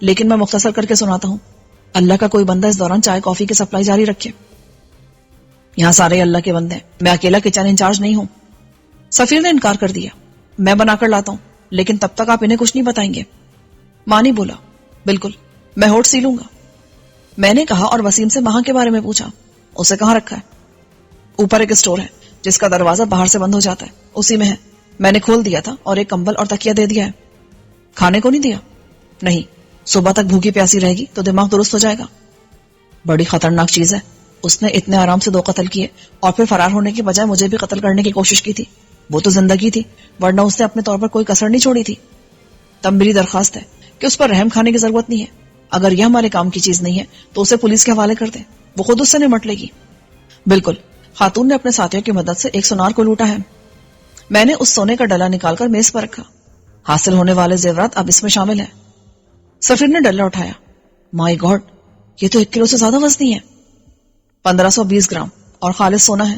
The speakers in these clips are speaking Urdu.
لیکن میں مختصر کر کے سناتا ہوں. اللہ کا کوئی بندہ اس دوران چائے کافی کی سپلائی جاری رکھے. یہاں سارے اللہ کے بندے ہیں, میں اکیلا کچن انچارج نہیں ہوں. سفیر نے انکار کر دیا. میں بنا کر لاتا ہوں, لیکن تب تک آپ انہیں کچھ نہیں بتائیں گے. مانی بولا, بالکل, میں ہوٹ سی لوں گا. میں نے کہا اور وسیم سے وہاں کے بارے میں پوچھا. اسے کہاں رکھا ہے؟ اوپر ایک اسٹور ہے جس کا دروازہ باہر سے بند ہو جاتا ہے, اسی میں ہے. میں نے کھول دیا تھا اور ایک کمبل اور تکیہ دے دیا ہے. کھانے کو نہیں دیا؟ نہیں, صبح تک بھوکی پیاسی رہے گی تو دماغ درست ہو جائے گا. بڑی خطرناک چیز ہے. اس نے اتنے آرام سے 2 قتل کیے اور پھر فرار ہونے کے بجائے مجھے بھی قتل کرنے کی کوشش کی تھی. وہ تو زندگی تھی, ورنہ اس نے اپنے طور پر کوئی کسر نہیں چھوڑی تھی. تب میری درخواست ہے کہ اس پر رحم کھانے کی ضرورت نہیں ہے. اگر یہ ہمارے کام کی چیز نہیں ہے تو اسے پولیس کے حوالے کر دیں, وہ خود اس سے نمٹ لے گی. بالکل. خاتون نے اپنے ساتھیوں کی مدد سے ایک سونار کو لوٹا ہے. میں نے اس سونے کا ڈلا نکال کر میز پر رکھا. حاصل ہونے والے زیورات اب اس میں شامل ہیں. سفیر نے ڈلا اٹھایا. مائی گاڈ, یہ تو 1 کلو سے زیادہ وزنی ہے. 1520 گرام اور خالص سونا ہے.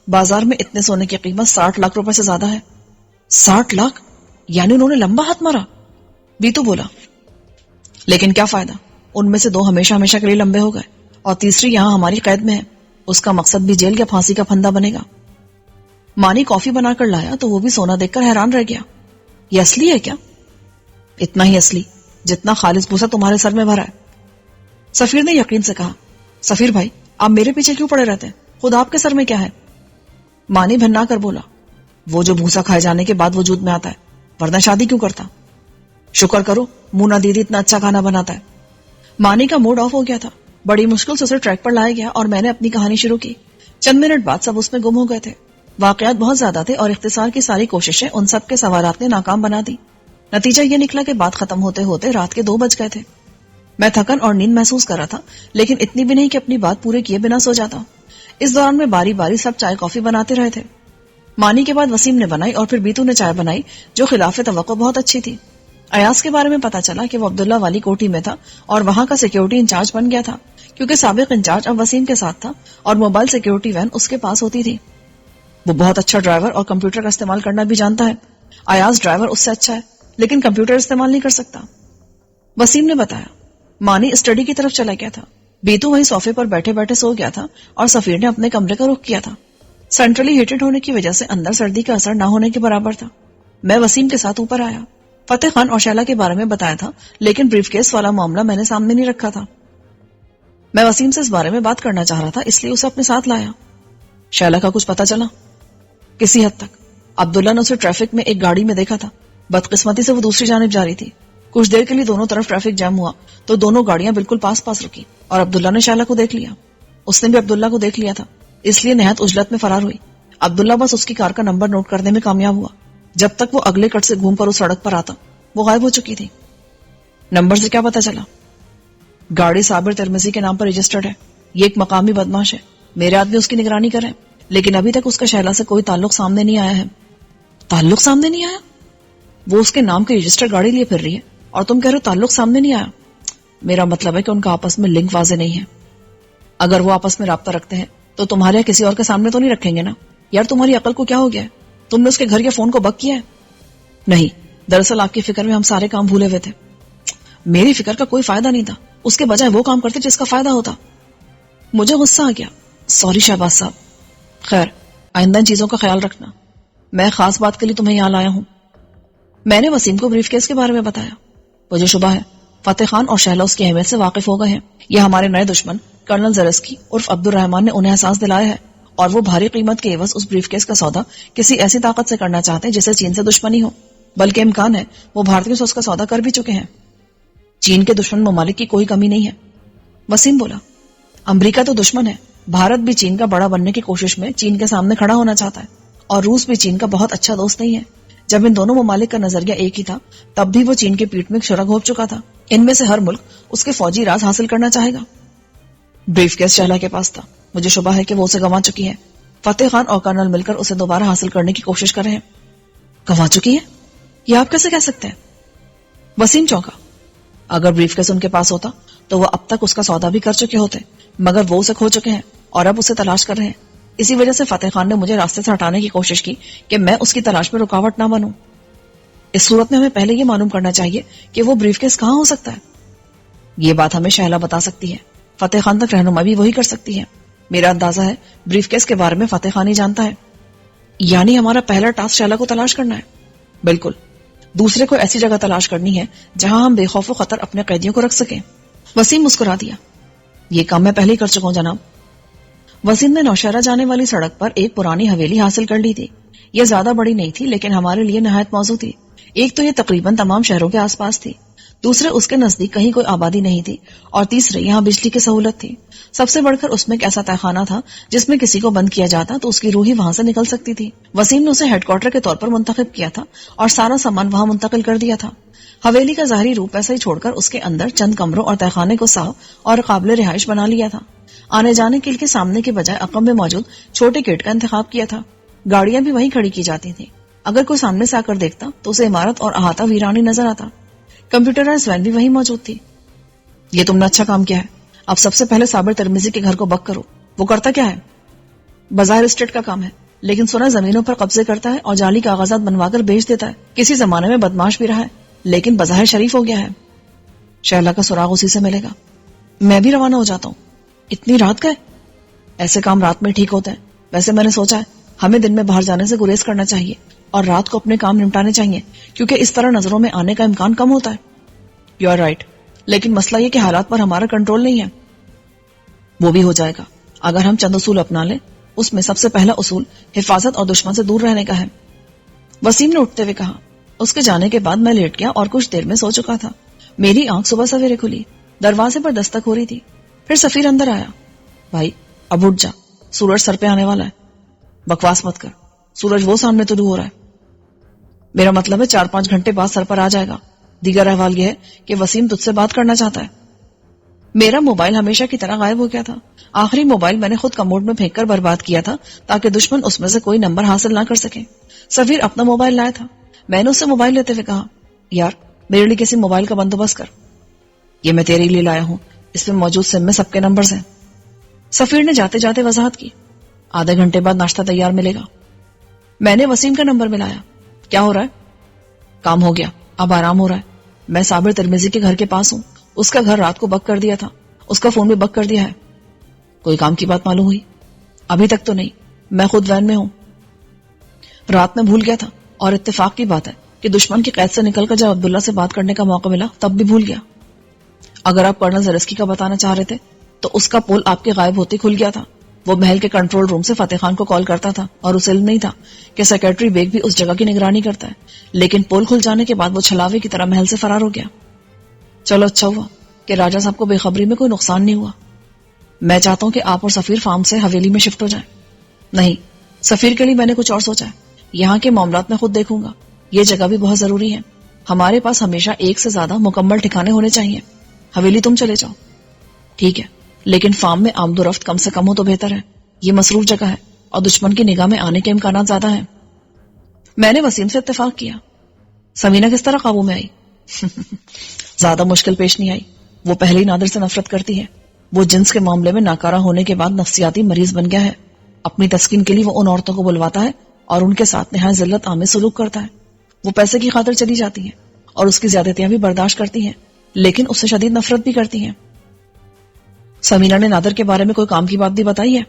بازار میں اتنے سونے کی قیمت 60 لاکھ روپے سے زیادہ ہے. 60 لاکھ؟ یعنی انہوں نے لمبا ہاتھ مارا. بیتو بولا. لیکن کیا فائدہ, ان میں سے 2 ہمیشہ ہمیشہ کے لیے لمبے ہو گئے اور تیسری یہاں ہماری قید میں ہے. اس کا مقصد بھی جیل یا پھانسی کا پھندا بنے گا. مانی کافی بنا کر لایا تو وہ بھی سونا دیکھ کر حیران رہ گیا. یہ اصلی ہے کیا؟ اتنا ہی اصلی جتنا خالص بھوسا تمہارے سر میں بھرا ہے. سفیر نے یقین سے کہا. سفیر بھائی, آپ میرے پیچھے کیوں پڑے رہتے ہیں؟ خود آپ کے سر میں کیا ہے؟ مانی بھنا کر بولا. وہ جو بھوسا کھائے جانے کے بعد وجود میں آتا ہے, ورنہ شادی کیوں کرتا؟ شکر کرو مونا دیدی اتنا اچھا کھانا بناتا ہے. مانی کا موڈ آف ہو گیا تھا. بڑی مشکل سے اسے ٹریک پر لایا گیا اور میں نے اپنی کہانی شروع کی. چند منٹ بعد سب اس میں گم ہو گئے تھے. واقعات بہت زیادہ تھے اور اختصار کی ساری کوششیں ان سب کے سوالات نے ناکام بنا دی. نتیجہ یہ نکلا کہ بات ختم ہوتے ہوتے رات کے 2 بج گئے تھے. میں تھکن اور نیند محسوس کر رہا تھا, لیکن اتنی بھی نہیں کہ اپنی بات پورے کیے بنا سو جاتا. اس دوران میں باری باری سب چائے کافی بناتے رہے تھے. مانی کے بعد وسیم نے بنائی اور پھر بیتو نے چائے بنائی, جو خلاف توقع بہت اچھی تھی. ایاز کے بارے میں پتا چلا کہ وہ عبداللہ والی کوٹھی میں تھا اور وہاں کا سیکیورٹی انچارج بن گیا تھا, کیونکہ سابق انچارج اب وسیم کے ساتھ تھا اور موبائل سیکیورٹی وین اس کے پاس ہوتی تھی. وہ بہت اچھا ڈرائیور اور کمپیوٹر کا استعمال کرنا بھی جانتا ہے. ایاز ڈرائیور اس سے اچھا ہے, لیکن کمپیوٹر استعمال نہیں کر سکتا. وسیم نے بتایا. مانی اسٹڈی کی طرف چلا گیا تھا. بیتو وہیں صوفے پر بیٹھے بیٹھے سو گیا تھا اور سفیر نے اپنے کمرے کا رخ کیا تھا. سینٹرلی ہیٹڈ ہونے کی وجہ سے اندر سردی کا اثر نہ ہونے کے برابر تھا. میں وسیم کے ساتھ اوپر آیا. فتح خان اور شیلا کے بارے میں بتایا تھا, لیکن بریف کیس والا معاملہ میں نے سامنے نہیں رکھا تھا. میں وسیم سے اس بارے میں بات کرنا چاہ رہا تھا, اس لیے اسے اپنے ساتھ لایا. شیلا کا کچھ پتا چلا؟ کسی حد تک. عبداللہ نے اسے ٹریفک میں ایک گاڑی میں دیکھا تھا. بدقسمتی سے وہ دوسری جانب جا رہی تھی. کچھ دیر کے لیے دونوں طرف ٹریفک جام ہوا تو دونوں گاڑیاں بالکل پاس پاس رکی اور عبداللہ نے شیلا کو دیکھ لیا. اس نے بھی عبداللہ کو دیکھ لیا تھا, اس لیے نہایت عجلت میں فرار ہوئی. عبداللہ بس اس کی کار کا نمبر نوٹ کرنے میں کامیاب ہوا. جب تک وہ اگلے کٹ سے گھوم کر اس سڑک پر آتا وہ غائب ہو چکی تھی. نمبر سے کیا پتا چلا؟ گاڑی صابر ترمزی کے نام پر رجسٹرڈ ہے. یہ ایک مقامی بدماش ہے. میرے آدمی اس کی نگرانی کریں, لیکن ابھی تک اس کا شیلا سے کوئی تعلق سامنے نہیں آیا ہے. تعلق سامنے نہیں آیا؟ وہ اس کے نام کی رجسٹرڈ گاڑی لیے پھر رہی ہے اور تم کہہ رہے ہو تعلق سامنے نہیں آیا. میرا مطلب ہے کہ ان کا آپس میں لنک واضح نہیں ہے. اگر وہ آپس میں رابطہ رکھتے ہیں تو تمہارے یا کسی اور کے سامنے تو نہیں رکھیں گے نا. یار تمہاری عقل کو کیا ہو گیا ہے؟ تم نے اس کے گھر کے فون کو بک کیا ہے؟ نہیں, دراصل آپ کی فکر میں ہم سارے کام بھولے ہوئے تھے. میری فکر کا کوئی فائدہ نہیں تھا, اس کے بجائے وہ کام کرتے جس کا فائدہ ہوتا. مجھے غصہ آ گیا. سوری شہباز صاحب. خیر, آئندہ ان چیزوں کا خیال رکھنا. میں خاص بات کے لیے تمہیں یہاں لایا ہوں. میں نے وسیم کو بریف کیس کے بارے میں بتایا. مجھے شبہ ہے فتح خان اور شہلا اس کی اہمیت سے واقف ہو گئے ہیں. یہ ہمارے نئے دشمن کرنل زرسکی عرف عبد الرحمان نے انہیں احساس دلایا ہے اور وہ بھاری قیمت کے عوض اس بریف کیس کا سودا کسی ایسی طاقت سے کرنا چاہتے ہیں جسے چین سے دشمنی ہو. بلکہ امکان ہے وہ بھارتیوں سے اس کا سودا کر بھی چکے ہیں. چین کے دشمن ممالک کی کوئی کمی نہیں ہے. وسیم بولا. امریکہ تو دشمن ہے. بھارت بھی چین کا بڑا بننے کی کوشش میں چین کے سامنے کھڑا ہونا چاہتا ہے اور روس بھی چین کا بہت اچھا دوست نہیں ہے. جب ان دونوں ممالک کا نظریہ ایک ہی تھا تب بھی وہ چین کے پیٹ میں ایک شرک گھونپ چکا تھا. ان میں سے ہر ملک اس کے فوجی راز حاصل کرنا چاہے گا. بریف کیس شہلا کے پاس تھا. مجھے شبہ ہے کہ وہ اسے گنوا چکی ہے. فتح خان اور کرنل مل کر اسے دوبارہ حاصل کرنے کی کوشش کر رہے ہیں. گنوا چکی ہے؟ یہ آپ کیسے کہہ سکتے ہیں؟ وسیم چونکا. اگر بریف کیس ان کے پاس ہوتا تو وہ اب تک اس کا سودا بھی کر چکے ہوتے, مگر وہ اسے کھو چکے ہیں اور اب اسے تلاش کر رہے ہیں. اسی وجہ سے فتح خان نے مجھے راستے سے ہٹانے کی کوشش کی کہ میں اس کی تلاش میں رکاوٹ نہ بنوں. اس صورت میں ہمیں پہلے یہ معلوم کرنا چاہیے کہ وہ بریف کیس کہاں ہو سکتا ہے. یہ بات ہمیں شہلا بتا سکتی ہے، فتح خان تک رہنمائی بھی وہی کر سکتی ہے۔ میرا اندازہ ہے بریف کیس کے بارے میں فتح خان ہی جانتا ہے۔ یعنی ہمارا پہلا ٹاسک شہلا کو تلاش کرنا ہے؟ بالکل، دوسرے کو ایسی جگہ تلاش کرنی ہے جہاں ہم بے خوف و خطر اپنے قیدیوں کو رکھ سکیں۔ وسیم مسکرا دیا۔ یہ کام میں پہلے ہی کر چکا ہوں جناب۔ وسیم نے نوشہرہ جانے والی سڑک پر ایک پرانی حویلی حاصل کر لی تھی۔ یہ زیادہ بڑی نہیں تھی لیکن ہمارے لیے نہایت موزوں تھی۔ ایک تو یہ تقریباً تمام شہروں کے آس پاس تھی، دوسرے اس کے نزدیک کہیں کوئی آبادی نہیں تھی، اور تیسرے یہاں بجلی کی سہولت تھی۔ سب سے بڑھ کر اس میں ایک ایسا تہخانہ تھا جس میں کسی کو بند کیا جاتا تو اس کی روح ہی وہاں سے نکل سکتی تھی۔ وسیم نے اسے ہیڈ کوارٹر کے طور پر منتخب کیا تھا اور سارا سامان وہاں منتقل کر دیا تھا۔ حویلی کا ظاہری روپ ایسا ہی چھوڑ کر اس کے اندر چند کمروں اور تہخانے کو صاف اور قابل رہائش بنا لیا تھا۔ آنے جانے کے لیے سامنے کے بجائے عقب میں موجود چھوٹے گیٹ کا انتخاب کیا تھا۔ گاڑیاں بھی وہیں کھڑی کی جاتی تھیں۔ اگر کوئی سامنے سے آ کر دیکھتا تو اسے عمارت اور احاطہ ویرانی نظر آتا۔ کمپیوٹرائز وین بھی وہیں موجود تھی۔ یہ تم نے اچھا کام کیا ہے۔ اب سب سے پہلے صابر ترمیزی کے گھر کو بک کرو۔ وہ کرتا کیا ہے؟ بظاہر اسٹیٹ کا کام ہے، لیکن سنا زمینوں پر قبضے کرتا ہے اور جعلی کاغذات بنوا کر بیچ دیتا ہے۔ کسی زمانے میں بدماش بھی رہا ہے لیکن بظاہر شریف ہو گیا ہے۔ شہلا کا سراغ اسی سے ملے گا۔ میں بھی روانہ ہو جاتا ہوں۔ اتنی رات گئے؟ ایسے کام رات میں ٹھیک ہوتے ہیں۔ ویسے میں نے سوچا ہے ہمیں دن میں باہر جانے سے گریز کرنا چاہیے اور رات کو اپنے کام نمٹانے چاہیے، کیونکہ اس طرح نظروں میں آنے کا امکان کم ہوتا ہے۔ یو آر رائٹ، لیکن مسئلہ یہ کہ حالات پر ہمارا کنٹرول نہیں ہے۔ وہ بھی ہو جائے گا اگر ہم چند اصول اپنا لیں۔ اس میں سب سے پہلا اصول حفاظت اور دشمن سے دور رہنے کا ہے۔ وسیم نے اٹھتے ہوئے کہا۔ اس کے جانے کے بعد میں لیٹ گیا اور کچھ دیر میں سو چکا تھا۔ میری آنکھ صبح سویرے کھلی، دروازے پر دستک ہو رہی تھی۔ پھر سفیر اندر آیا۔ بھائی اب اٹھ جا، سورج سر پہ آنے والا ہے۔ بکواس مت کر، سورج وہ سامنے طلوع ہو رہا ہے۔ میرا مطلب ہے 4-5 گھنٹے بعد سر پر آ جائے گا۔ دیگر احوال یہ ہے کہ وسیم تجھ سے بات کرنا چاہتا ہے۔ میرا موبائل ہمیشہ کی طرح غائب ہو گیا تھا۔ آخری موبائل میں نے خود کموڈ میں پھینک کر برباد کیا تھا تاکہ دشمن اس میں سے کوئی نمبر حاصل نہ کر سکے۔ سفیر اپنا موبائل لایا تھا۔ میں نے اس سے موبائل لیتے ہوئے کہا، یار میرے لیے کسی موبائل کا بندوبست کر۔ یہ میں تیرے لیے لایا ہوں، اس میں موجود سم میں سب کے نمبرز ہیں۔ سفیر نے جاتے جاتے وضاحت کی، آدھے گھنٹے بعد ناشتہ تیار ملے گا۔ میں نے وسیم کا نمبر ملایا۔ کیا ہو رہا ہے؟ کام ہو گیا، اب آرام ہو رہا ہے۔ میں صابر ترمیزی کے گھر کے پاس ہوں۔ اس کا گھر رات کو بک کر دیا تھا، اس کا فون بھی بک کر دیا ہے۔ کوئی کام کی بات معلوم ہوئی؟ ابھی تک تو نہیں، میں خود وین میں ہوں۔ رات میں بھول گیا تھا، اور اتفاق کی بات ہے کہ دشمن کی قید سے نکل کر جب عبداللہ سے بات کرنے کا موقع ملا تب بھی بھول گیا۔ اگر آپ کرنل زرسکی کا بتانا چاہ رہے تھے تو اس کا پول آپ کے غائب ہوتے کھل گیا تھا۔ وہ محل کے کنٹرول روم سے فتح خان کو کال کرتا تھا اور اسے علم نہیں تھا کہ سیکرٹری بیگ بھی اس جگہ کی نگرانی کرتا ہے، لیکن پول کھل جانے کے بعد وہ چھلاوے کی طرح محل سے فرار ہو گیا۔ چلو اچھا ہوا کہ راجہ صاحب کو بے خبری میں کوئی نقصان نہیں ہوا۔ میں چاہتا ہوں کہ آپ اور سفیر فارم سے حویلی میں شفٹ ہو جائیں۔ نہیں، سفیر کے لیے میں نے کچھ اور سوچا ہے۔ یہاں کے معاملات میں خود دیکھوں گا۔ یہ جگہ بھی بہت ضروری ہے۔ ہمارے پاس ہمیشہ ایک سے زیادہ مکمل ٹھکانے ہونے چاہیے۔ حویلی تم چلے جاؤ، ٹھیک ہے، لیکن فارم میں آمد و رفت کم سے کم ہو تو بہتر ہے۔ یہ مصروف جگہ ہے اور دشمن کی نگاہ میں آنے کے امکانات زیادہ ہیں۔ میں نے وسیم سے اتفاق کیا۔ سمینہ کس طرح قابو میں آئی؟ زیادہ مشکل پیش نہیں آئی۔ وہ پہلے ہی نادر سے نفرت کرتی ہے۔ وہ جنس کے معاملے میں ناکارہ ہونے کے بعد نفسیاتی مریض بن گیا ہے۔ اپنی تسکین کے لیے وہ ان عورتوں کو بلواتا ہے اور ان کے ساتھ نہایت ذلت آمیز سلوک کرتا ہے۔ وہ پیسے کی خاطر چلی جاتی ہیں اور اس کی زیادتیاں بھی برداشت کرتی ہیں، لیکن اس سے شدید نفرت بھی کرتی ہیں۔ سمینہ نے نادر کے بارے میں کوئی کام کی بات بھی بتائی ہے؟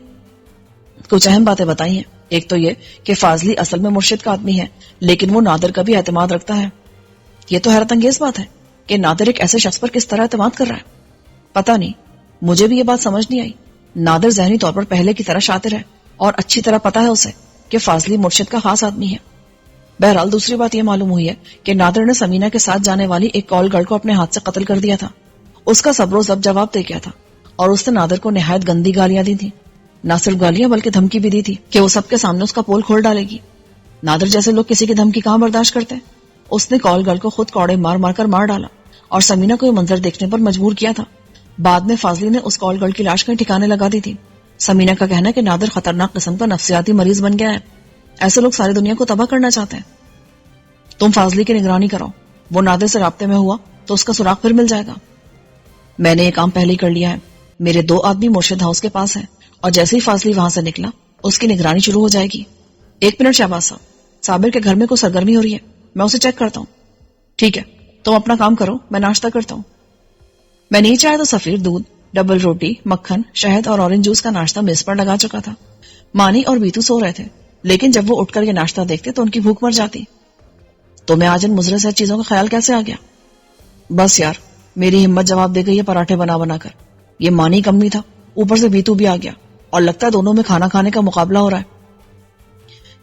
کچھ اہم باتیں بتائی ہیں۔ ایک تو یہ کہ فاضلی اصل میں مرشد کا آدمی ہے، لیکن وہ نادر کا بھی اعتماد رکھتا ہے۔ یہ تو حیرت انگیز بات ہے کہ نادر ایک ایسے شخص پر کس طرح اعتماد کر رہا ہے۔ پتہ نہیں، مجھے بھی یہ بات سمجھ نہیں آئی۔ نادر ذہنی طور پر پہلے کی طرح شاطر ہے اور اچھی طرح پتہ ہے اسے کہ فاضلی مرشد کا خاص آدمی ہے۔ بہرحال دوسری بات یہ معلوم ہوئی ہے کہ نادر نے سمینہ کے ساتھ جانے والی ایک کال گرل کو اپنے ہاتھ سے قتل کر دیا تھا۔ اس کا صبر و ضبط جواب دے گیا تھا اور اس نے نادر کو نہایت گندی گالیاں دی تھی۔ نہ صرف گالیاں بلکہ دھمکی بھی دی تھی کہ وہ سب کے سامنے اس کا پول کھول ڈالے گی۔ نادر جیسے لوگ کسی کی دھمکی کہاں برداشت کرتے ہیں۔ اس نے کال گرل کو خود کوڑے مار مار کر مار ڈالا اور سمینہ کو یہ منظر دیکھنے پر مجبور کیا تھا۔ بعد میں فاضلی نے اس کال گرل کی لاش کہیں ٹھکانے لگا دی تھی۔ سمینہ کا کہنا ہے کہ نادر خطرناک قسم کا نفسیاتی مریض بن گیا ہے۔ ایسے لوگ ساری دنیا کو تباہ کرنا چاہتے ہیں۔ تم فاضلی کی نگرانی کراؤ، وہ نادر سے رابطے میں ہوا تو اس کا سراغ پھر مل جائے گا۔ میں نے یہ کام پہلے ہی کر لیا ہے۔ میرے 2 آدمی مرشد ہاؤس کے پاس ہیں اور جیسے ہی فاضلی وہاں سے نکلا اس کی نگرانی شروع ہو جائے گی۔ 1 منٹ شہباز صاحب، صابر کے گھر میں کوئی سرگرمی ہو رہی ہے، میں اسے چیک کرتا ہوں۔ ٹھیک ہے، تم اپنا کام کرو، میں ناشتہ کرتا ہوں۔ میں نیچے آیا تو سفیر دودھ، ڈبل روٹی، مکھن، شہد اور اورنج جوس کا ناشتہ میز پر لگا چکا تھا. مانی اور بیتو سو رہے تھے، لیکن جب وہ اٹھ کر یہ ناشتہ دیکھتے تو ان کی بھوک مر جاتی. تو میں آج ان مضر سے چیزوں کا خیال کیسے آ گیا؟ بس یار، میری ہمت جواب دے گئی ہے پراٹھے بنا بنا کر. یہ مانی کم نہیں تھا، اوپر سے بیتو بھی آ گیا، اور لگتا ہے دونوں میں کھانا کھانے کا مقابلہ ہو رہا ہے.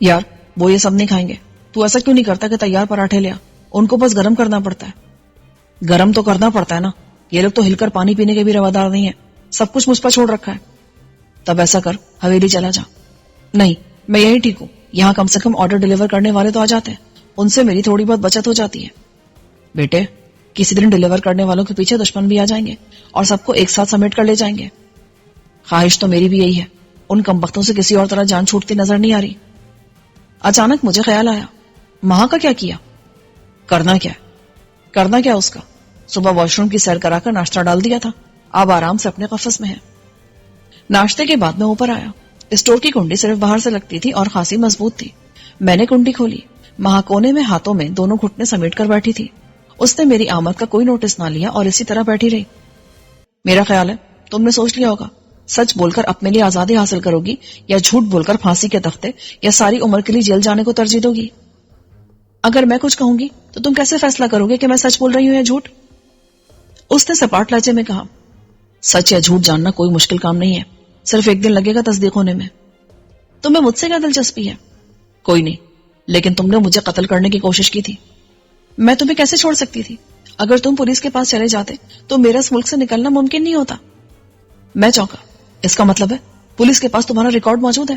یار وہ یہ سب نہیں کھائیں گے، تو ایسا کیوں نہیں کرتا کہ تیار پراٹھے لیا؟ ان کو بس گرم کرنا پڑتا ہے. گرم تو کرنا پڑتا ہے نا، یہ لوگ تو ہل کر پانی پینے کے بھی روادار نہیں ہے، سب کچھ مجھ پر چھوڑ رکھا ہے. تب ایسا کر، حویلی چلا جا. نہیں، میں یہی ٹھیک ہوں، یہاں کم سے کم آرڈر ڈیلیور کرنے والے تو آ جاتے ہیں، ان سے میری تھوڑی بہت بچت ہو جاتی ہے. بیٹے، کسی دن ڈیلیور کرنے والوں کے پیچھے دشمن بھی آ جائیں گے اور سب کو ایک ساتھ سمیٹ کر لے جائیں گے. خواہش تو میری بھی یہی ہے، ان کمبختوں سے کسی اور طرح جان چھوٹتی نظر نہیں آ رہی. اچانک مجھے خیال آیا، ماں کا کیا کیا؟ کرنا کیا اس کا؟ صبح واش روم کی سیر کرا کر ناشتہ ڈال دیا تھا، اب آرام سے اپنے قفس میں ہے. ناشتے کے بعد میں اوپر آیا. اسٹور کی کنڈی صرف باہر سے لگتی تھی اور خاصی مضبوط تھی. میں نے کنڈی کھولی. ماں کونے میں ہاتھوں میں دونوں گھٹنے سمیٹ کر بیٹھی تھی. اس نے میری آمد کا کوئی نوٹس نہ لیا اور اسی طرح بیٹھی رہی. میرا خیال ہے تم نے سوچ لیا ہوگا، سچ بول کر اپنے لیے آزادی حاصل کرو گی یا جھوٹ بول کر پھانسی کے تختے یا ساری عمر کے لیے جیل جانے کو ترجیح دو گی. اگر میں کچھ کہوں گی تو تم کیسے فیصلہ کرو گے کہ میں سچ بول رہی ہوں یا جھوٹ؟ اس نے سپاٹ لہجے میں کہا. سچ یا جھوٹ جاننا کوئی مشکل کام نہیں ہے، صرف ایک دن لگے گا تصدیق ہونے میں. تمہیں مجھ سے کیا دلچسپی ہے؟ کوئی نہیں، لیکن تم نے مجھے قتل کرنے کی کوشش کی تھی. میں تمہیں کیسے چھوڑ سکتی تھی؟ اگر تم پولیس کے پاس چلے جاتے تو میرا اس ملک سے نکلنا ممکن نہیں ہوتا. میں چونکا. اس کا مطلب ہے پولیس کے پاس تمہارا ریکارڈ موجود ہے؟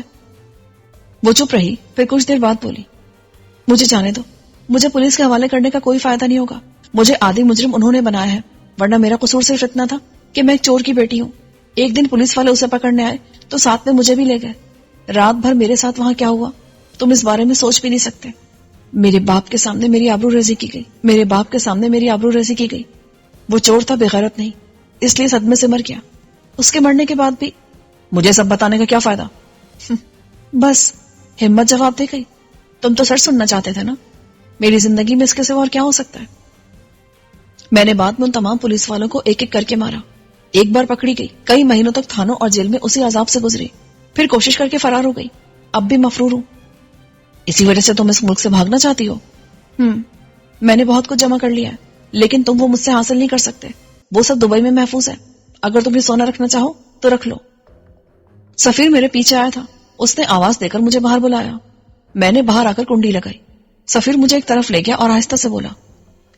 وہ چپ رہی، پھر کچھ دیر بعد بولی. مجھے جانے دو، مجھے پولیس کے حوالے کرنے کا کوئی فائدہ نہیں ہوگا. مجھے عادی مجرم انہوں نے بنایا ہے، ورنہ میرا قصور صرف اتنا تھا کہ میں ایک چور کی بیٹی ہوں. ایک دن پولیس والے اسے پکڑنے آئے تو ساتھ میں مجھے بھی لے گئے. رات بھر میرے ساتھ وہاں کیا ہوا تم اس بارے میں سوچ بھی نہیں سکتے. میرے باپ کے سامنے میری آبرو ریزی کی گئی. وہ چور تھا، بغیرت نہیں، اس لیے صدمے سے مر گیا. اس کے مرنے کے بعد بھی مجھے سب بتانے کا کیا فائدہ؟ بس ہمت جواب دے گئی. تم تو سچ سننا چاہتے تھے نا. میری زندگی میں اس کے سوا اور کیا ہو سکتا ہے؟ میں نے بعد میں ان تمام پولیس والوں کو ایک ایک کر کے مارا. ایک بار پکڑی گئی، کئی مہینوں تک تھانوں اور جیل میں اسی عذاب سے گزری، پھر کوشش کر کے فرار ہو گئی. اب بھی مفرور ہوں. اسی وجہ سے تم اس ملک سے بھاگنا چاہتی ہو؟ میں نے بہت کچھ جمع کر لیا ہے، لیکن تم وہ مجھ سے حاصل نہیں کر سکتے. وہ سب دبئی میں محفوظ ہے. اگر تم یہ سونا رکھنا چاہو تو رکھ لو. سفیر میرے پیچھے آیا تھا. اس نے آواز دے کر مجھے باہر بلایا. میں نے باہر آ کر کنڈی لگائی. سفیر مجھے ایک طرف لے گیا اور آہستہ سے بولا،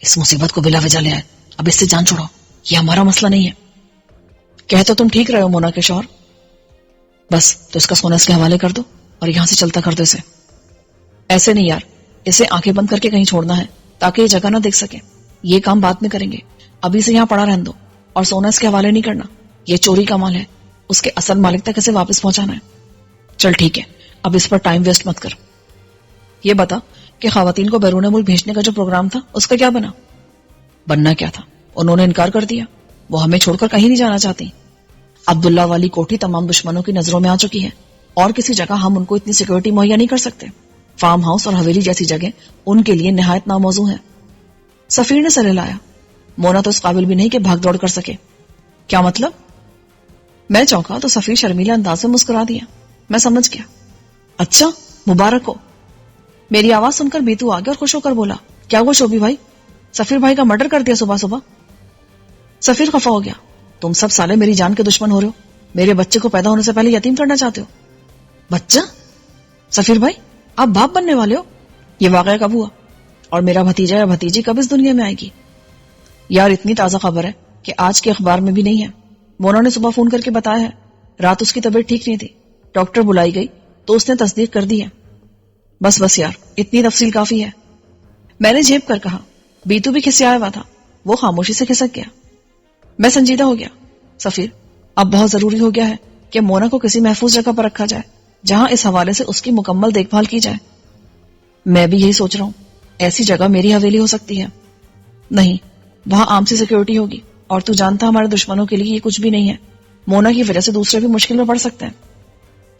اس مصیبت کو بلا وجہ لے آئے، اب اس سے جان چھوڑو، یہ ہمارا مسئلہ نہیں ہے. کہہ تو تم ٹھیک رہے ہو مونا کے شوہر. بس تو اس کا سونا اس کے حوالے کر دو اور یہاں سے چلتا کر دو اسے. ایسے نہیں یار، اسے آنکھیں بند کر کے کہیں چھوڑنا ہے تاکہ یہ جگہ نہ دیکھ سکے. یہ کام بعد میں کریں گے، ابھی سے یہاں پڑا رہن دو. اور سونا اس کے حوالے نہیں کرنا، یہ چوری کا مال ہے، اس کے اصل مالک تک اسے واپس پہنچانا ہے. چل ٹھیک ہے، اب اس پر ٹائم ویسٹ مت کر. یہ بتا کہ خواتین کو بیرون ملک بھیجنے کا جو پروگرام تھا اس کا کیا بنا؟ بننا کیا تھا، انہوں نے انکار کر دیا. وہ ہمیں چھوڑ کر کہیں نہیں جانا چاہتی. عبداللہ والی کوٹھی تمام دشمنوں کی نظروں میں آ چکی ہے، اور کسی جگہ ہم ان کو اتنی سیکورٹی مہیا نہیں کر سکتے. فارم ہاؤس اور حویلی جیسی جگہ ان کے لیے نہایت ناموزوں ہیں. سفیر نے سر ہلایا. مونا تو اس قابل بھی نہیں کہ بھاگ دوڑ کر سکے. کیا مطلب؟ میں چونکا تو سفیر شرمیلا انداز میں مسکرا دیا. میں سمجھ گیا. اچھا، مبارک ہو. میری آواز سن کر بیتو آ گیا اور خوش ہو کر بولا، کیا وہ شوبی بھائی، سفیر بھائی کا مرڈر کر دیا صبح صبح؟ سفیر خفا ہو گیا. تم سب سالے میری جان کے دشمن ہو رہے ہو. میرے بچے کو پیدا ہونے سے پہلے یتیم کرنا چاہتے ہو. بچہ؟ سفیر بھائی، آپ باپ بننے والے ہو؟ یہ واقعہ کب ہوا؟ اور میرا بھتیجا یا بھتیجی کب اس دنیا میں آئے گی؟ یار اتنی تازہ خبر ہے کہ آج کے اخبار میں بھی نہیں ہے. مونا نے صبح فون کر کے بتایا ہے. رات اس کی طبیعت ٹھیک نہیں تھی، ڈاکٹر بلائی گئی تو اس نے تصدیق کر دی ہے. بس یار، اتنی تفصیل کافی ہے. میں نے جھیپ کر کہا. بیتو بھی کھسیا ہوا تھا، وہ خاموشی سے کھسک گیا. میں سنجیدہ ہو گیا. سفیر، اب بہت ضروری ہو گیا ہے کہ مونا کو کسی محفوظ جگہ پر رکھا جائے جہاں اس حوالے سے اس کی مکمل دیکھ بھال کی جائے. میں بھی یہی سوچ رہا ہوں. ایسی جگہ میری حویلی ہو سکتی ہے. نہیں، وہاں عام سی سیکیورٹی ہوگی، اور تو جانتا ہمارے دشمنوں کے لیے یہ کچھ بھی نہیں ہے. مونا کی وجہ سے دوسرے بھی مشکل میں پڑ سکتے ہیں.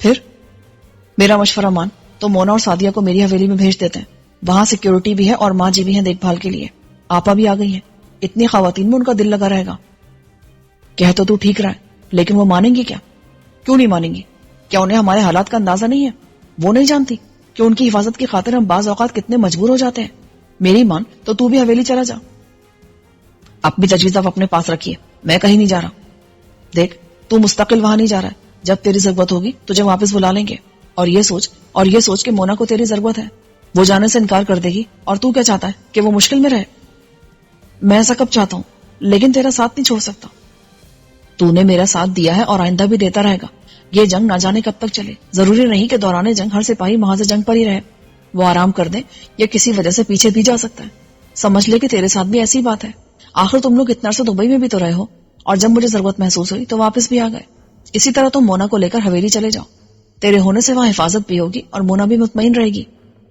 پھر میرا مشورہ مان تو مونا اور سعدیہ کو میری حویلی میں بھیج دیتے ہیں. وہاں سیکیورٹی بھی ہے اور ماں جی بھی ہیں دیکھ بھال کے لیے. آپا بھی آ گئی ہیں. اتنی خواتین میں ان کا دل لگا رہے گا. کہہ تو ٹھیک رہا ہے، لیکن وہ مانیں گی کیا؟ کیوں نہیں مانیں گی؟ کیا انہیں ہمارے حالات کا اندازہ نہیں ہے؟ وہ نہیں جانتی کہ ان کی حفاظت کی خاطر ہم بعض اوقات کتنے مجبور ہو جاتے ہیں؟ میری مان تو بھی حویلی چلا جا. اپنی تجویز آپ اپنے پاس رکھیے، میں کہیں نہیں جا رہا. دیکھ، تو مستقل وہاں نہیں جا رہا ہے. جب تیری ضرورت ہوگی تجھے واپس بلا لیں گے. اور یہ سوچ کہ مونا کو تیری ضرورت ہے. وہ جانے سے انکار کر دے گی اور تو کیا چاہتا ہے کہ وہ مشکل میں رہے؟ میں ایسا کب چاہتا ہوں، لیکن تیرا ساتھ نہیں چھوڑ سکتا. تو نے میرا ساتھ دیا ہے اور آئندہ بھی دیتا رہے گا. یہ جنگ نہ جانے کب تک چلے. ضروری نہیں کہ دوران جنگ ہر سپاہی محاذ جنگ پر ہی رہے. وہ آرام کر دے یا کسی وجہ سے پیچھے بھی جا سکتا ہے. سمجھ لے کہ تیرے ساتھ بھی ایسی بات ہے. آخر تم لوگ اتنا عرصہ دبئی میں بھی تو رہے ہو، اور جب مجھے ضرورت محسوس ہوئی تو واپس بھی آ گئے. اسی طرح تم مونا کو لے کر حویلی چلے جاؤ. تیرے ہونے سے وہاں حفاظت بھی ہوگی اور مونا بھی مطمئن رہے گی.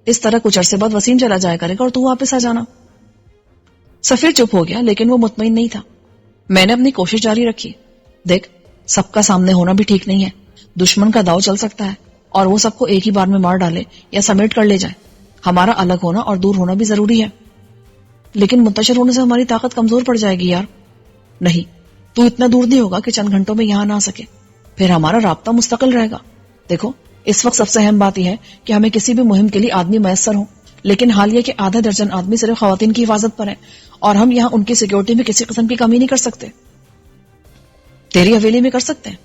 اس طرح کچھ عرصے بعد وسیم چلا جایا کرے گا اور تو واپس آ جانا. سفیر چپ ہو گیا، لیکن وہ مطمئن نہیں تھا. میں نے اپنی کوشش جاری رکھی. دیکھ، سب کا سامنے ہونا بھی ٹھیک نہیں ہے. دشمن کا داؤ چل سکتا ہے اور وہ سب کو ایک ہی بار میں مار ڈالے یا سمیٹ کر لے جائے. ہمارا الگ ہونا اور دور ہونا بھی ضروری ہے. لیکن منتشر ہونے سے ہماری طاقت کمزور پڑ جائے گی یار. نہیں، تو اتنا دور نہیں ہوگا کہ چند گھنٹوں میں یہاں نہ آ سکے. پھر ہمارا رابطہ مستقل رہے گا. دیکھو، اس وقت سب سے اہم بات یہ ہے کہ ہمیں کسی بھی مہم کے لیے آدمی میسر ہوں. لیکن حال یہ کہ آدھا درجن آدمی صرف خواتین کی حفاظت پر ہیں اور ہم یہاں ان کی سیکیورٹی میں کسی قسم کی کمی نہیں کر سکتے. تیری حویلی میں کر سکتے ہیں.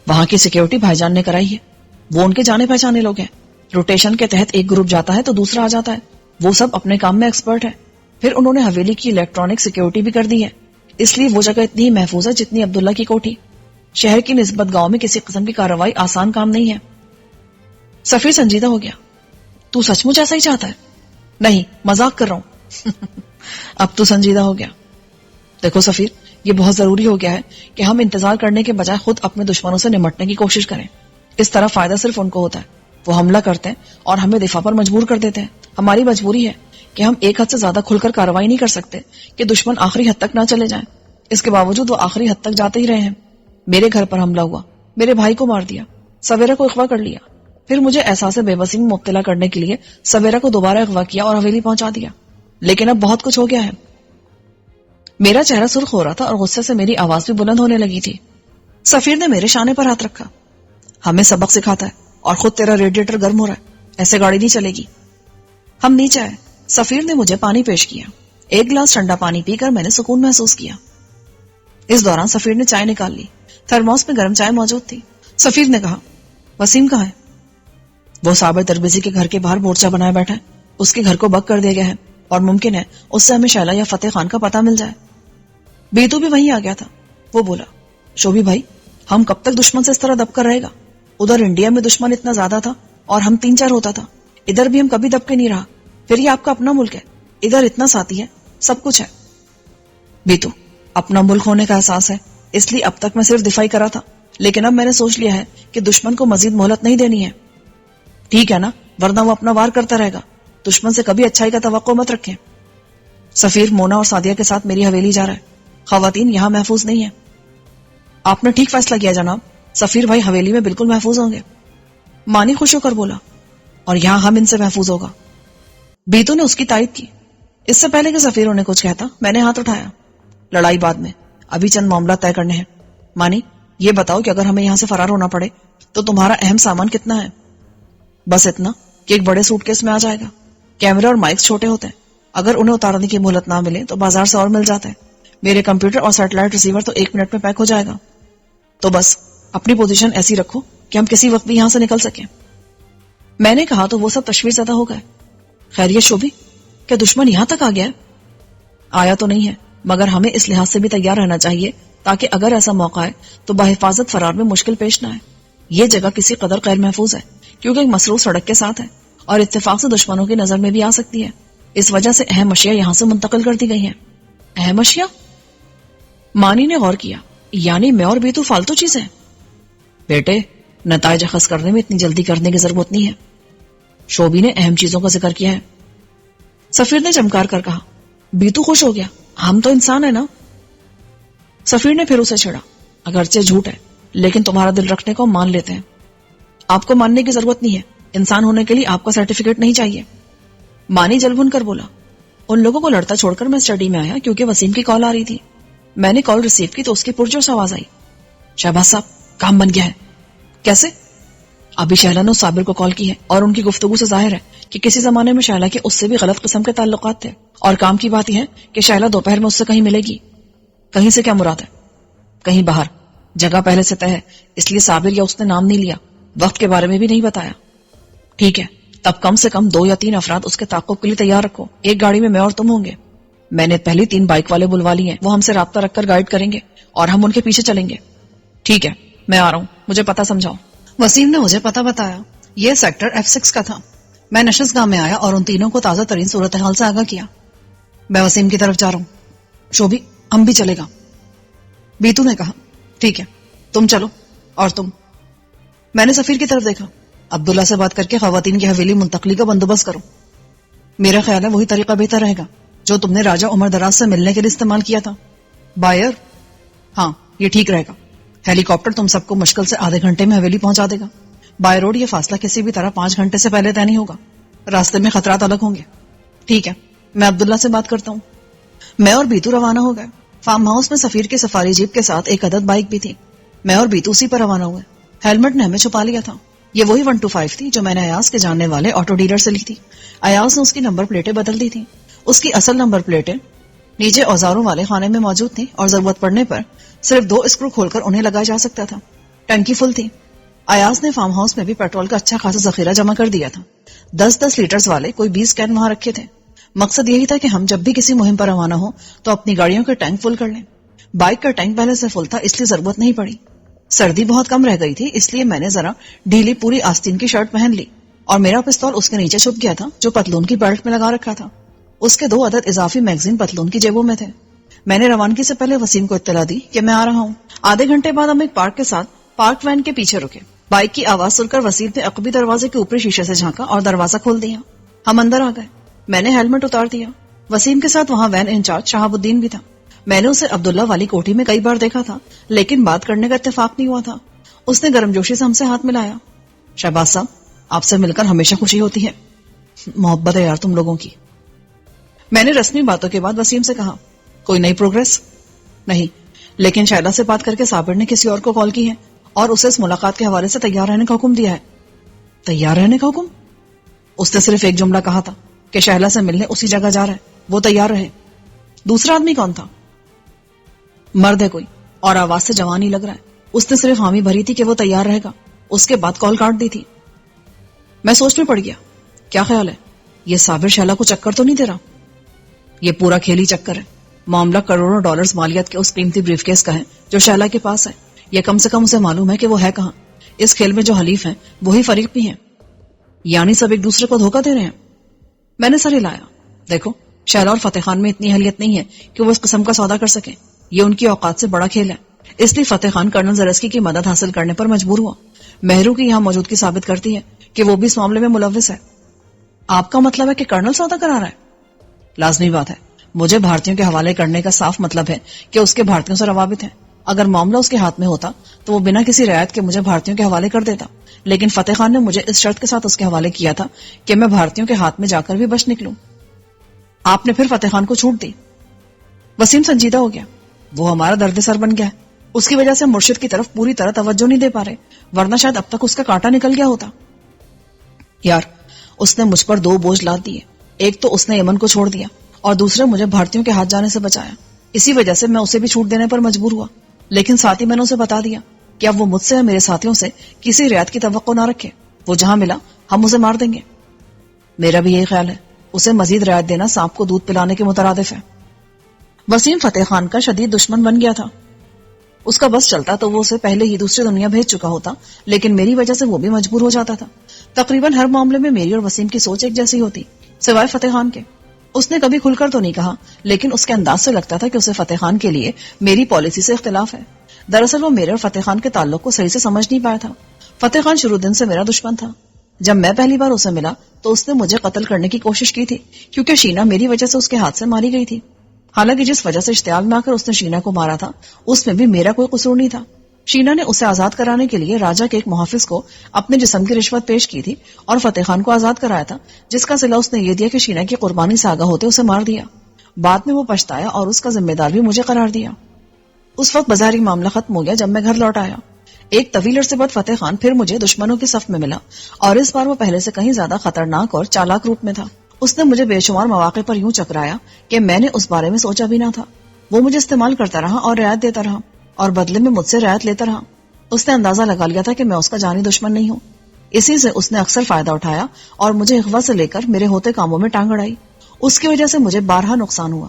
وہاں کی سیکیورٹی بھائی جان نے کرائی ہے. وہ ان کے جانے پہچانے لوگ ہیں. روٹیشن کے تحت ایک گروپ جاتا ہے تو دوسرا آ جاتا ہے. وہ سب اپنے کام میں ایکسپرٹ ہے. پھر انہوں نے حویلی کی الیکٹرانک سیکیورٹی بھی کر دی ہے. اس لیے وہ جگہ اتنی محفوظ ہے جتنی عبداللہ کی کوٹھی. شہر کی نسبت گاؤں میں کسی قسم کی کارروائی آسان کام نہیں ہے. سفیر سنجیدہ ہو گیا. تو سچ مچ ایسا ہی چاہتا ہے؟ نہیں، مذاق کر رہا ہوں. اب تو سنجیدہ ہو گیا. دیکھو سفیر، یہ بہت ضروری ہو گیا ہے کہ ہم انتظار کرنے کے بجائے خود اپنے دشمنوں سے نمٹنے کی کوشش کریں. اس طرح فائدہ صرف ان کو ہوتا ہے. وہ حملہ کرتے ہیں اور ہمیں دفاع پر مجبور کر دیتے ہیں. ہماری مجبوری ہے کہ ہم ایک حد سے زیادہ کھل کر کارروائی نہیں کر سکتے کہ دشمن آخری حد تک نہ چلے جائیں. اس کے باوجود وہ آخری حد تک جاتے ہی رہے ہیں. میرے گھر پر حملہ ہوا، میرے بھائی کو مار دیا، سویرا کو اغوا کر لیا. پھر مجھے احساس بے بسی میں مبتلا کرنے کے لیے سویرا کو دوبارہ اغوا کیا اور حویلی پہنچا دیا. لیکن اب بہت کچھ ہو گیا ہے. میرا چہرہ سرخ ہو رہا تھا اور غصے سے میری آواز بھی بلند ہونے لگی تھی. سفیر نے میرے شانے پر ہاتھ رکھا. ہمیں سبق سکھاتا ہے اور خود تیرا ریڈیٹر گرم ہو رہا ہے. ایسے گاڑی نہیں چلے گی. ہم نیچے آئے. سفیر نے مجھے پانی پیش کیا. ایک گلاس ٹھنڈا پانی پی کر میں نے سکون محسوس کیا. اس دوران سفیر نے چائے نکال لی. تھرموس میں گرم چائے موجود تھی. سفیر نے کہا، وسیم کہاں ہے؟ وہ صابر تربیزی کے گھر کے باہر مورچہ بنائے بیٹھا ہے. اس کے گھر کو بک کر دیا گیا ہے اور ممکن ہے اس سے ہمیں شیلا یا فتح خان کا پتہ مل جائے. بیتو بھی وہیں آ گیا تھا. وہ بولا، شوبھی بھائی، ہم کب تک دشمن سے اس طرح دب کر رہے گا؟ ادھر انڈیا میں دشمن اتنا زیادہ تھا اور ہم 3-4 ہوتا تھا. ادھر بھی ہم کبھی دب کے نہیں رہا. پھر یہ آپ کا اپنا ملک ہے. ادھر اتنا ساتھی ہے، سب کچھ ہے. بیتو، اپنا ملک ہونے کا احساس ہے، اس لیے اب تک میں صرف دفاعی کرا تھا. لیکن اب میں نے سوچ لیا ہے کہ دشمن کو مزید مہلت نہیں دینی ہے. ٹھیک ہے نا؟ ورنہ وہ اپنا وار کرتا رہے گا. دشمن سے کبھی اچھائی کا توقع مت رکھیں. سفیر مونا اور سعدیہ کے ساتھ میری حویلی جا رہا ہے. خواتین یہاں محفوظ نہیں ہیں. آپ نے ٹھیک فیصلہ کیا جناب. سفیر بھائی حویلی میں بالکل محفوظ ہوں گے. مانی خوش ہو کر بولا، اور یہاں ہم ان سے محفوظ ہوگا. بیتو نے اس کی تائید کی. اس سے پہلے کہ سفیروں نے کچھ کہتا میں نے ہاتھ اٹھایا. لڑائی بعد میں، ابھی چند معاملات طے کرنے ہیں. مانی، یہ بتاؤ کہ اگر ہمیں یہاں سے فرار ہونا پڑے تو تمہارا اہم سامان کتنا ہے؟ بس اتنا کہ ایک بڑے سوٹ کیس میں آ جائے گا. کیمرے اور مائکس چھوٹے ہوتے ہیں، اگر انہیں اتارنے کی مہلت نہ ملے تو بازار سے اور مل جاتے ہیں. میرے کمپیوٹر اور سیٹلائٹ ریسیور تو 1 منٹ میں پیک ہو جائے گا. تو بس اپنی پوزیشن ایسی رکھو کہ ہم کسی وقت بھی یہاں سے نکل سکیں. میں نے کہا تو وہ سب تشویش زدہ ہو گئے. خیریت شوبھی، کیا دشمن یہاں تک آ گیا ہے؟ آیا تو نہیں ہے، مگر ہمیں اس لحاظ سے بھی تیار رہنا چاہیے تاکہ اگر ایسا موقع ہے تو بحفاظت فرار میں مشکل پیش نہ آئے. یہ جگہ کسی قدر غیر محفوظ ہے کیونکہ ایک مصروف سڑک کے ساتھ ہے اور اتفاق سے دشمنوں کی نظر میں بھی آ سکتی ہے. اس وجہ سے اہم اشیاء یہاں سے منتقل کر دی گئی ہیں. اہم اشیاء؟ مانی نے غور کیا. یعنی میں اور بیتو فالتو چیزیں؟ بیٹے، نتائج اخذ کرنے میں اتنی جلدی کرنے کی ضرورت نہیں ہے. شوبی نے اہم چیزوں کا ذکر کیا ہے. سفیر نے چمکار کر کہا. بیتو خوش ہو گیا. ہم تو انسان ہیں نا. سفیر نے پھر اسے چھڑا. اگرچہ جھوٹ ہے لیکن تمہارا دل رکھنے کو مان لیتے ہیں. آپ کو ماننے کی ضرورت نہیں ہے. انسان ہونے کے لیے آپ کا سرٹیفکیٹ نہیں چاہیے. مانی جل بھن کر بولا. ان لوگوں کو لڑتا چھوڑ کر میں اسٹڈی میں آیا کیونکہ وسیم کی کال آ رہی تھی. میں نے کال ریسیو کی تو اس کی پرجوش آواز آئی, شہباز صاحب کام بن گیا ہے. کیسے؟ ابھی شہلا نے صابر کو کال کی ہے اور ان کی گفتگو سے ظاہر ہے کہ کسی زمانے میں شہلا کے اس سے بھی غلط قسم کے تعلقات تھے, اور کام کی بات یہ ہے کہ شہلا دوپہر میں اس سے کہیں ملے گی. کہیں سے کیا مراد ہے؟ کہیں باہر. جگہ پہلے سے طے ہے, اس لیے صابر یا اس نے نام نہیں لیا, وقت کے بارے میں بھی نہیں بتایا. ٹھیک ہے, تب کم سے کم 2 یا 3 افراد اس کے تعاقب کے لیے تیار رکھو. ایک گاڑی میں میں اور تم ہوں گے. میں نے پہلے 3 بائک والے بلوا لیے ہیں, وہ ہم سے رابطہ رکھ کر گائیڈ کریں گے اور ہم ان کے پیچھے چلیں گے. ٹھیک ہے, میں آ رہا ہوں, مجھے پتہ سمجھاؤ. وسیم نے مجھے پتہ بتایا. یہ سیکٹر F6 کا تھا. میں نشست گاہ میں آیا اور ان تینوں کو تازہ ترین صورتحال سے آگاہ کیا. میں وسیم کی طرف جا رہا ہوں. شوبھی ہم بھی چلے گا. بیتو نے کہا ٹھیک ہے تم چلو. اور تم؟ میں نے سفیر کی طرف دیکھا. عبداللہ سے بات کر کے خواتین کی حویلی منتقلی کا بندوبست کرو. میرا خیال ہے وہی طریقہ بہتر رہے گا جو تم نے راجہ عمر دراز سے ملنے کے لیے استعمال کیا تھا. بائر؟ ہاں یہ ٹھیک رہے گا. ہیلی کاپٹر تم سب کو مشکل سے آدھے گھنٹے میں حویلی پہنچا دے گا. بائی روڈ یہ فاصلہ کسی بھی طرح 5 گھنٹے سے پہلے طے نہیں ہوگا. راستے میں خطرات الگ ہوں گے. ٹھیک ہے, میں عبداللہ سے بات کرتا ہوں. میں اور بیتو روانہ ہو گئے. فارم ہاؤس میں سفیر کے سفاری جیپ کے ساتھ ایک عدد بائک بھی تھی. میں اور بیتو اسی پر روانہ ہوئے. ہیلمٹ نے ہمیں چھپا لیا تھا. یہ وہی 125 تھی جو میں نے ایاز کے جاننے والے آٹو ڈیلر سے لی تھی. ایاز نے اس کی نمبر پلیٹیں بدل دی تھی. اس کی اصل نمبر پلیٹیں نیچے اوزاروں والے خانے میں موجود تھیں اور ضرورت پڑنے پر صرف 2 اسکرو کھول کر انہیں لگایا جا سکتا تھا. ٹنکی فل تھی. ایاز نے فارم ہاؤس میں بھی پیٹرول کا اچھا خاصا ذخیرہ جمع کر دیا تھا. 10 لیٹرز والے کوئی 20 کین وہاں رکھے تھے. مقصد یہی تھا کہ ہم جب بھی کسی مہم پر روانہ ہوں تو اپنی گاڑیوں کے ٹینک فل کر لیں. بائک کا ٹینک پہلے سے فل تھا, اس لیے ضرورت نہیں پڑی. سردی بہت کم رہ گئی تھی, اس لیے میں نے ذرا ڈھیلی پوری آستین کی شرٹ پہن لی اور میرا پستول اس کے نیچے چھپ گیا تھا جو پتلون کی بیلٹ میں لگا رکھا تھا. اس کے 2 عدد اضافی میگزین پتلون کی جیبوں میں تھے. میں نے روانگی سے پہلے وسیم کو اطلاع دی کہ میں آ رہا ہوں. آدھے گھنٹے بعد ہم ایک پارک کے ساتھ پارک وین کے پیچھے رکے. بائک کی آواز سن کر وسیم نے عقبی دروازے کے اوپری شیشے سے جھانکا اور دروازہ کھول دیا. ہم اندر آ گئے. میں نے ہیلمٹ اتار دیا. وسیم کے ساتھ وہاں وین انچارج شہاب الدین بھی تھا. میں نے اسے عبداللہ والی کوٹھی میں کئی بار دیکھا تھا, لیکن بات کرنے کا اتفاق نہیں ہوا تھا. اس نے گرم جوشی سے ہم سے ہاتھ ملایا. شہباز صاحب آپ سے مل کر ہمیشہ خوشی ہوتی ہے. محبت ہے یار تم لوگوں کی. میں نے رسمی باتوں کے بعد وسیم سے کہا کوئی نئی پروگرس؟ نہیں, لیکن شائلہ سے بات کر کے صابر نے کسی اور کو کال کی ہے اور اسے اس ملاقات کے حوالے سے تیار رہنے کا حکم دیا ہے. تیار رہنے کا حکم؟ اس نے صرف ایک جملہ کہا تھا کہ شائلہ سے ملنے اسی جگہ جا رہا ہے, وہ تیار رہے. دوسرا آدمی کون تھا؟ مرد ہے کوئی اور آواز سے جوان ہی لگ رہا ہے. اس نے صرف حامی بھری تھی کہ وہ تیار رہے گا. اس کے بعد کال کاٹ دی تھی. میں سوچ میں پڑ گیا. کیا خیال ہے, یہ صابر شائلہ کو چکر تو نہیں دے رہا؟ یہ پورا کھیل ہی چکر ہے. معاملہ کروڑوں ڈالرز مالیت کے اس قیمتی بریف کیس کا ہے جو شائلہ کے پاس ہے. یہ کم سے کم اسے معلوم ہے کہ وہ ہے کہاں. اس کھیل میں جو حلیف ہیں وہی فریق بھی ہیں. یعنی سب ایک دوسرے کو دھوکہ دے رہے ہیں. میں نے سر ہلایا. دیکھو شائلہ اور فتح خان میں اتنی اہلیت نہیں ہے کہ وہ اس قسم کا سودا کر سکیں. یہ ان کی اوقات سے بڑا کھیل ہے. اس لیے فتح خان کرنل زرسکی کی مدد حاصل کرنے پر مجبور ہوا. مہرو کی یہاں موجودگی ثابت کرتی ہے کہ وہ بھی اس معاملے میں ملوث ہے. آپ کا مطلب ہے کہ کرنل سودا کرا رہا ہے؟ لازمی بات ہے. مجھے بھارتیوں کے حوالے کرنے کا صاف مطلب ہے کہ اس کے بھارتیوں سے روابط ہیں. اگر معاملہ اس کے ہاتھ میں ہوتا تو وہ بنا کسی رعایت کے مجھے بھارتیوں کے حوالے کر دیتا. لیکن فتح خان نے مجھے اس شرط کے ساتھ اس کے حوالے کیا تھا کہ میں بھارتیوں کے ہاتھ میں جا کر بھی بچ نکلوں. آپ نے پھر فتح خان کو چھوٹ دی. وسیم سنجیدہ ہو گیا. وہ ہمارا درد سر بن گیا ہے. اس کی وجہ سے مرشد کی طرف پوری طرح توجہ نہیں دے پا رہے, ورنہ شاید اب تک اس کا کانٹا نکل گیا ہوتا. یار اس نے مجھ پر 2 بوجھ لاد دیے. ایک تو اس نے یمن کو چھوڑ دیا اور دوسرے مجھے بھارتیوں کے ہاتھ جانے سے بچایا. اسی وجہ سے میں اسے بھی چھوٹ دینے پر مجبور ہوا. لیکن ساتھ ہی میں نے اسے بتا دیا کہ اب وہ مجھ سے یا میرے ساتھیوں سے کسی رعایت کی توقع نہ رکھے. وہ جہاں ملا ہم اسے مار دیں گے. میرا بھی یہی خیال ہے. اسے مزید رعایت دینا سانپ کو دودھ پلانے کے مترادف ہے. وسیم فتح خان کا شدید دشمن بن گیا تھا. اس کا بس چلتا تو وہ اسے پہلے ہی دوسری دنیا بھیج چکا ہوتا, لیکن میری وجہ سے وہ بھی مجبور ہو جاتا تھا. تقریباً ہر معاملے میں میری اور وسیم کی سوچ ایک جیسی ہوتی, سوائے فتح خان کے. اس نے کبھی کھل کر تو نہیں کہا, لیکن اس کے انداز سے لگتا تھا کہ اسے فتح خان کے لیے میری پالیسی سے اختلاف ہے. دراصل وہ میرے اور فتح خان کے تعلق کو صحیح سے سمجھ نہیں پایا تھا. فتح خان شروع دن سے میرا دشمن تھا. جب میں پہلی بار اسے ملا تو اس نے مجھے قتل کرنے کی کوشش کی تھی, کیونکہ شینا میری وجہ سے اس کے ہاتھ سے ماری گئی تھی. حالانکہ جس وجہ سے اشتعال میں آ کر اس نے شینا کو مارا تھا اس میں بھی میرا کوئی قصور نہیں تھا. شینا نے اسے آزاد کرانے کے لیے راجہ کے ایک محافظ کو اپنے جسم کی رشوت پیش کی تھی اور فتح خان کو آزاد کرایا تھا, جس کا صلہ اس نے یہ دیا کہ شینا کی قربانی سے آگاہ ہوتے اسے مار دیا. بعد میں وہ پچھتایا اور اس کا ذمہ دار بھی مجھے قرار دیا. اس وقت بازاری معاملہ ختم ہو گیا جب میں گھر لوٹ آیا۔ ایک طویل عرصے بعد فتح خان پھر مجھے دشمنوں کی صف میں ملا، اور اس بار وہ پہلے سے کہیں زیادہ خطرناک اور چالاک روپ میں تھا۔ اس نے مجھے بے شمار مواقع پر یوں چکرایا کہ میں نے اس بارے میں سوچا بھی نہ تھا۔ وہ مجھے استعمال کرتا رہا اور رعایت دیتا رہا، اور بدلے میں مجھ سے رعایت لیتا رہا۔ اس نے اندازہ لگا لیا تھا کہ میں اس کا جانی دشمن نہیں ہوں، اسی سے اس نے اکثر فائدہ اٹھایا اور مجھے اغوا سے لے کر میرے ہوتے کاموں میں ٹانگ اڑائی۔ اس کی وجہ سے مجھے بارہا نقصان ہوا۔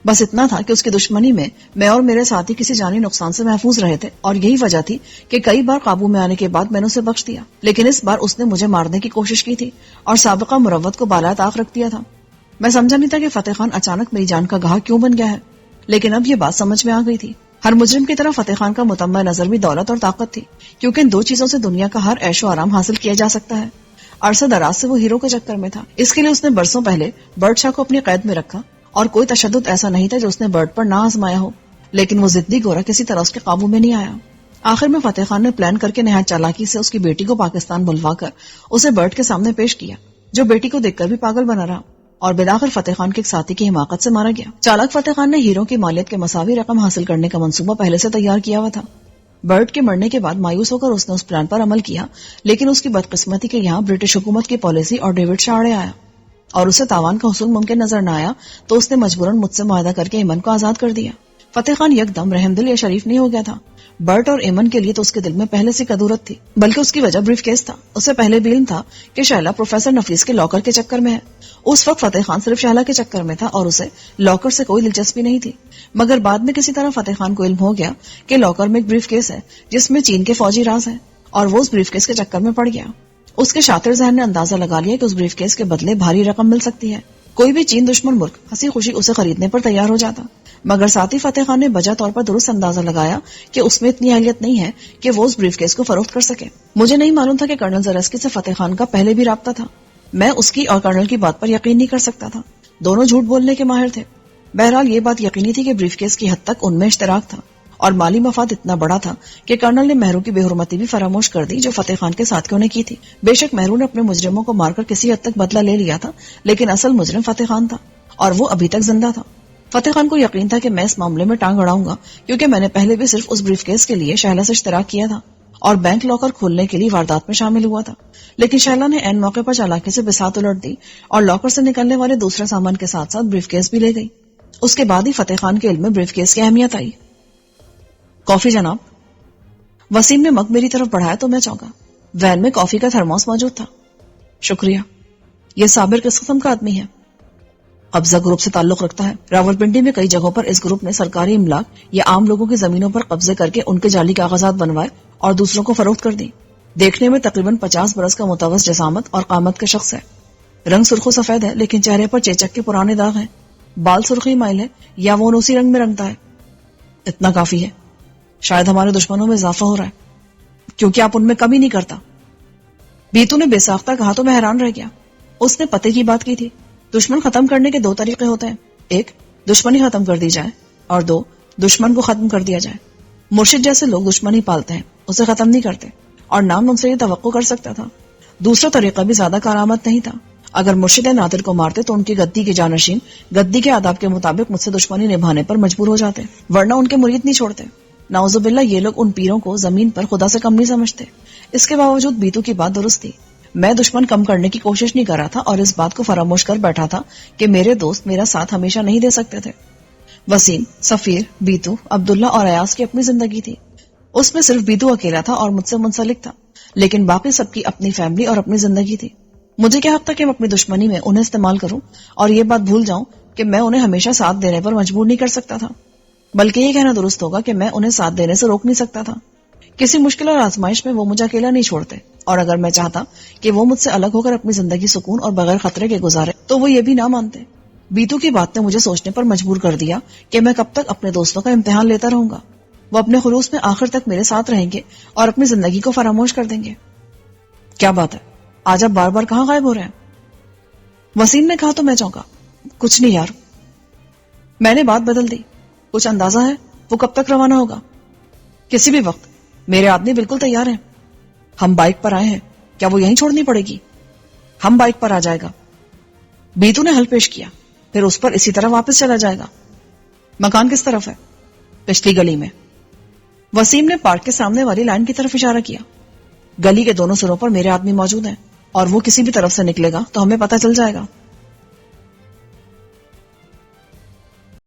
بس اتنا تھا کہ اس کی دشمنی میں اور میرے ساتھی کسی جانی نقصان سے محفوظ رہے تھے، اور یہی وجہ تھی کہ کئی بار قابو میں آنے کے بعد میں نے اسے بخش دیا، لیکن اس بار اس نے مجھے مارنے کی کوشش کی تھی اور سابقہ مروت کو بالائے طاق رکھ دیا تھا۔ میں سمجھا نہیں تھا کہ فتح خان اچانک میری جان کا گواہ کیوں بن گیا ہے، لیکن اب یہ بات سمجھ میں آ گئی تھی۔ ہر مجرم کی طرح فتح خان کا متمع نظر بھی دولت اور طاقت تھی، کیونکہ ان دو چیزوں سے دنیا کا ہر عیش و آرام حاصل کیا جا سکتا ہے۔ عرصہ دراز سے وہ ہیرو کے چکر میں تھا، اس کے لیے اس نے برسوں پہلے برڈ شاہ کو اپنی قید میں رکھا، اور کوئی تشدد ایسا نہیں تھا جو اس نے برڈ پر نہ آزمایا ہو، لیکن وہ ضدی گورا کسی طرح اس کے قابو میں نہیں آیا۔ آخر میں فتح خان نے پلان کر کے نہایت چالاکی سے اس کی بیٹی کو پاکستان بلوا کر اسے برڈ کے سامنے پیش کیا، جو بیٹی کو دیکھ کر بھی پاگل بنا رہا، اور بالآخر فتح خان کے ایک ساتھی کی حماقت سے مارا گیا۔ چالاک فتح خان نے ہیرو کی مالیت کے مساوی رقم حاصل کرنے کا منصوبہ پہلے سے تیار کیا ہوا تھا۔ برڈ کے مرنے کے بعد مایوس ہو کر اس نے اس پلان پر عمل کیا، لیکن اس کی بدقسمتی کے یہاں برٹش حکومت کی پالیسی اور ڈیوڈ شاہ آڑے آیا، اور اسے تاوان کا حصول ممکن نظر نہ آیا، تو اس نے مجبوراً مجھ سے معاہدہ کر کے ایمن کو آزاد کر دیا۔ فتح خان یک دم رحم دل یا شریف نہیں ہو گیا تھا۔ برٹ اور ایمن کے لیے تو اس کے دل میں پہلے سے کدورت تھی، بلکہ اس کی وجہ بریف کیس تھا۔ اسے پہلے بھی علم تھا کہ شہلا پروفیسر نفیس کے لاکر کے چکر میں ہے۔ اس وقت فتح خان صرف شہلا کے چکر میں تھا اور اسے لاکر سے کوئی دلچسپی نہیں تھی، مگر بعد میں کسی طرح فتح خان کو علم ہو گیا کہ لاکر میں ایک بریف کیس ہے جس میں چین کے فوجی راز ہیں، اور وہ اس بریف کیس کے چکر میں پڑ گیا۔ اس کے شاطر ذہن نے اندازہ لگا لیا کہ اس بریف کیس کے بدلے بھاری رقم مل سکتی ہے۔ کوئی بھی چین دشمن ملک ہنسی خوشی اسے خریدنے پر تیار ہو جاتا، مگر ساتھ ہی فتح خان نے بجا طور پر درست اندازہ لگایا کہ اس میں اتنی اہلیت نہیں ہے کہ وہ اس بریف کیس کو فروخت کر سکے۔ مجھے نہیں معلوم تھا کہ کرنل زرسکی سے فتح خان کا پہلے بھی رابطہ تھا۔ میں اس کی اور کرنل کی بات پر یقین نہیں کر سکتا تھا، دونوں جھوٹ بولنے کے ماہر تھے۔ بہرحال یہ بات یقینی تھی کہ بریف کیس کی حد تک ان میں اشتراک تھا، اور مالی مفاد اتنا بڑا تھا کہ کرنل نے مہرو کی بے حرمتی بھی فراموش کر دی جو فتح خان کے ساتھیوں نے کی تھی۔ بے شک مہرو نے اپنے مجرموں کو مار کر کسی حد تک بدلہ لے لیا تھا، لیکن اصل مجرم فتح خان تھا، اور وہ ابھی تک زندہ تھا۔ فتح خان کو یقین تھا کہ میں اس معاملے میں ٹانگ اڑاؤں گا، کیونکہ میں نے پہلے بھی صرف اس بریف کیس کے لیے شہلا سے اشتراک کیا تھا اور بینک لاکر کھولنے کے لیے واردات میں شامل ہوا تھا، لیکن شہلا نے عین موقع پر چالاکی سے بساط الٹ دی اور لاکر سے نکلنے والے دوسرے سامان کے ساتھ ساتھ بریف کیس بھی لے گئی۔ اس کے بعد ہی فتح خان کے علم میں بریف کیس کی اہمیت آئی۔ کافی جناب۔ وسیم نے مگ میری طرف بڑھایا تو میں چونکا۔ وین میں کافی کا تھرموس موجود تھا۔ شکریہ۔ یہ صابر کس قسم کا آدمی ہے؟ قبضہ گروپ سے تعلق رکھتا ہے۔ راولپنڈی میں کئی جگہوں پر اس گروپ نے سرکاری املاک یا عام لوگوں کی زمینوں پر قبضے کر کے ان کے جعلی کاغذات بنوائے اور دوسروں کو فروخت کر دی۔ دیکھنے میں تقریباً 50 برس کا متوسط جسامت اور قامت کا شخص ہے۔ رنگ سرخ و سفید ہے، لیکن چہرے پر چیچک کے پرانے داغ ہیں۔ بال سرخی مائل ہے یا وہ اسی رنگ میں رنگتا ہے؟ اتنا کافی ہے۔ شاید ہمارے دشمنوں میں اضافہ ہو رہا ہے، کیونکہ آپ ان میں کمی نہیں کرتا۔ بیتو نے بے ساختہ کہا تو میں حیران رہ گیا۔ اس نے پتے کی بات کی تھی۔ دشمن ختم کرنے کے 2 طریقے ہوتے ہیں، 1 دشمنی ختم کر دی جائے، اور 2 دشمن کو ختم کر دیا جائے۔ مرشد جیسے لوگ دشمنی پالتے ہیں، اسے ختم نہیں کرتے، اور نام ان سے یہ توقع کر سکتا تھا۔ دوسرا طریقہ بھی زیادہ کارآمد نہیں تھا۔ اگر مرشد نادر کو مارتے تو ان کی گدی کے جانشین گدی کے آداب کے مطابق مجھ سے دشمنی نبھانے پر مجبور ہو جاتے، ورنہ ان کے مرید نہیں چھوڑتے۔ نعوذ باللہ یہ لوگ ان پیروں کو زمین پر خدا سے کم نہیں سمجھتے۔ اس کے باوجود بیتو کی بات درست تھی۔ میں دشمن کم کرنے کی کوشش نہیں کر رہا تھا، اور اس بات کو فراموش کر بیٹھا تھا کہ میرے دوست میرا ساتھ ہمیشہ نہیں دے سکتے تھے۔ وسیم، سفیر، بیتو، عبداللہ اور ایاز کی اپنی زندگی تھی۔ اس میں صرف بیتو اکیلا تھا اور مجھ سے منسلک تھا، لیکن باقی سب کی اپنی فیملی اور اپنی زندگی تھی۔ مجھے کیا حق تھا کہ میں اپنی دشمنی میں انہیں استعمال کروں اور یہ بات بھول جاؤں کہ میں انہیں ہمیشہ ساتھ دینے پر مجبور نہیں کر سکتا تھا، بلکہ یہ کہنا درست ہوگا کہ میں انہیں ساتھ دینے سے روک نہیں سکتا تھا۔ کسی مشکل اور آزمائش میں وہ مجھے اکیلا نہیں چھوڑتے، اور اگر میں چاہتا کہ وہ مجھ سے الگ ہو کر اپنی زندگی سکون اور بغیر خطرے کے گزارے تو وہ یہ بھی نہ مانتے۔ بیتو کی بات نے مجھے سوچنے پر مجبور کر دیا کہ میں کب تک اپنے دوستوں کا امتحان لیتا رہوں گا۔ وہ اپنے خلوص میں آخر تک میرے ساتھ رہیں گے اور اپنی زندگی کو فراموش کر دیں گے۔ کیا بات ہے، آج آپ بار بار کہاں غائب ہو رہے ہیں؟ وسیم نے کہا تو میں چونکا۔ کچھ نہیں یار، میں نے بات بدل دی۔ کچھ اندازہ ہے وہ کب تک روانہ ہوگا؟ کسی بھی وقت۔ میرے آدمی بالکل تیار ہیں۔ ہم بائک پر آئے ہیں، کیا وہ یہیں چھوڑنی پڑے گی؟ ہم بائک پر آ جائے گا۔ بیتو نے حل پیش کیا، پھر اس پر اسی طرح واپس چلا جائے گا۔ مکان کس طرف ہے؟ پچھلی گلی میں. وسیم نے پارک کے سامنے والی لائن کی طرف اشارہ کیا. گلی کے دونوں سروں پر میرے آدمی موجود ہیں اور وہ کسی بھی طرف سے نکلے گا تو ہمیں پتہ چل جائے گا.